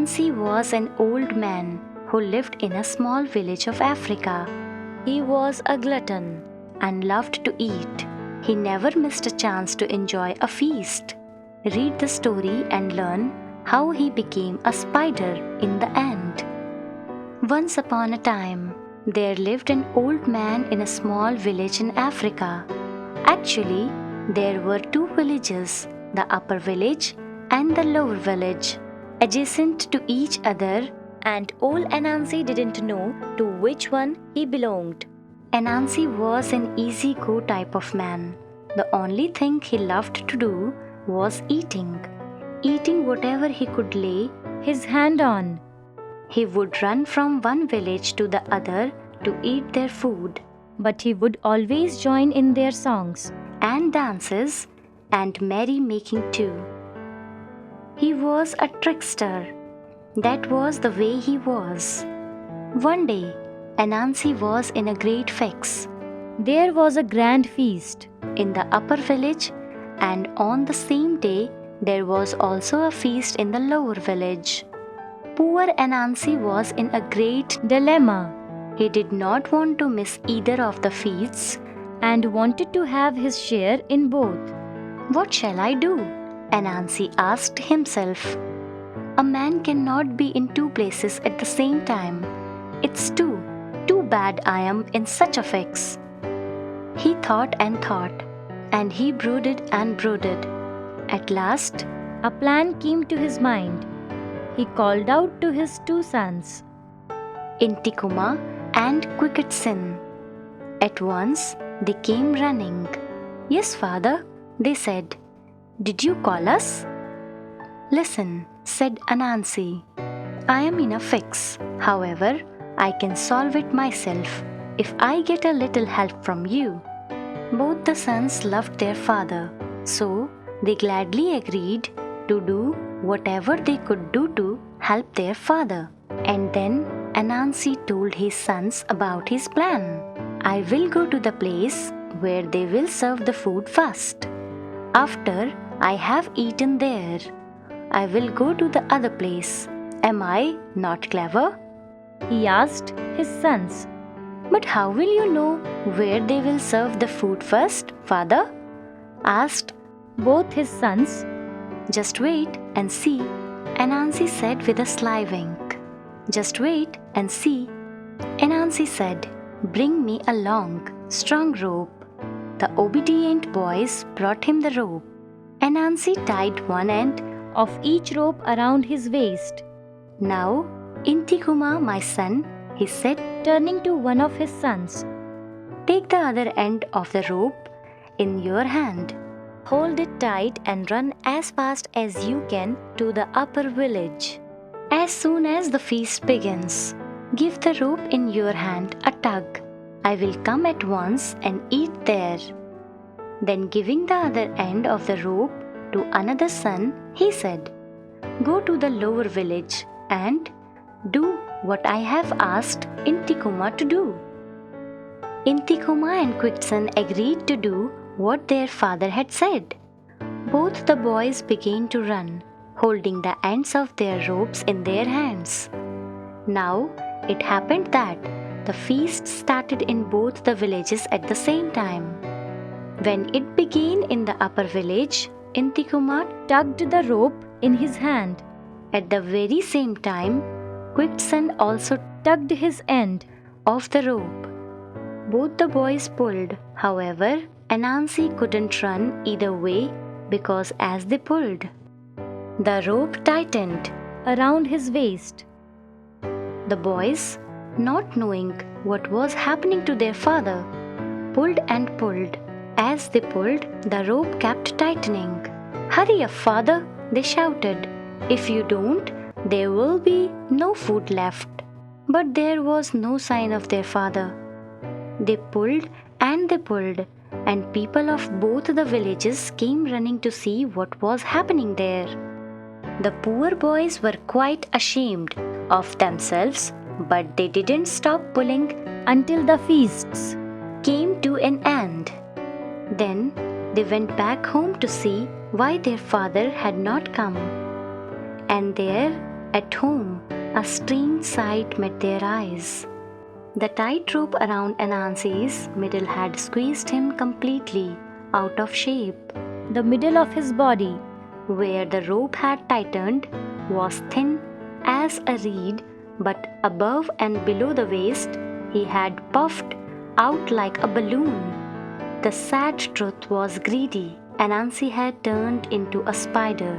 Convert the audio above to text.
Anansi was an old man who lived in a small village of Africa. He was a glutton and loved to eat. He never missed a chance to enjoy a feast. Read the story and learn how he became a spider in the end. Once upon a time, there lived an old man in a small village in Africa. Actually, there were two villages, the upper village and the lower village, adjacent to each other, and old Anansi didn't know to which one he belonged. Anansi was an easy-go type of man. The only thing he loved to do was eating whatever he could lay his hand on. He would run from one village to the other to eat their food, but he would always join in their songs and dances and merry-making too. He was a trickster. That was the way he was. One day, Anansi was in a great fix. There was a grand feast in the upper village, and on the same day, there was also a feast in the lower village. Poor Anansi was in a great dilemma. He did not want to miss either of the feasts and wanted to have his share in both. What shall I do? Anansi asked himself. A man cannot be in two places at the same time. It's too bad I am in such a fix. He thought, and he brooded and brooded. At last, a plan came to his mind. He called out to his two sons, Intikuma and Quicketsin. At once, they came running. Yes, father, they said. Did you call us? Listen, said Anansi. I am in a fix. However, I can solve it myself if I get a little help from you. Both the sons loved their father, so they gladly agreed to do whatever they could do to help their father. And then Anansi told his sons about his plan. I will go to the place where they will serve the food first. After I have eaten there, I will go to the other place. Am I not clever? He asked his sons. But how will you know where they will serve the food first, father? Asked both his sons. Just wait and see, Anansi said with a sly wink. Just wait and see. Anansi said, bring me a long, strong rope. The obedient boys brought him the rope. Anansi tied one end of each rope around his waist. Now, Intikuma, my son, he said, turning to one of his sons, take the other end of the rope in your hand. Hold it tight and run as fast as you can to the upper village. As soon as the feast begins, give the rope in your hand a tug. I will come at once and eat there. Then giving the other end of the rope to another son, he said, go to the lower village and do what I have asked Intikuma to do. Intikuma and Quickson agreed to do what their father had said. Both the boys began to run, holding the ends of their ropes in their hands. Now it happened that the feast started in both the villages at the same time. When it began in the upper village, Intikuma tugged the rope in his hand. At the very same time, Quickson also tugged his end of the rope. Both the boys pulled. However, Anansi couldn't run either way because as they pulled, the rope tightened around his waist. The boys, not knowing what was happening to their father, pulled and pulled. As they pulled, the rope kept tightening. Hurry up, father, they shouted. If you don't, there will be no food left. But there was no sign of their father. They pulled, and people of both the villages came running to see what was happening there. The poor boys were quite ashamed of themselves, but they didn't stop pulling until the feasts came to an end. Then they went back home to see why their father had not come. And there At home, a strange sight met their eyes. The tight rope around Anansi's middle had squeezed him completely out of shape. The middle of his body, where the rope had tightened, was thin as a reed, but above and below the waist, he had puffed out like a balloon. The sad truth was greedy. Anansi had turned into a spider.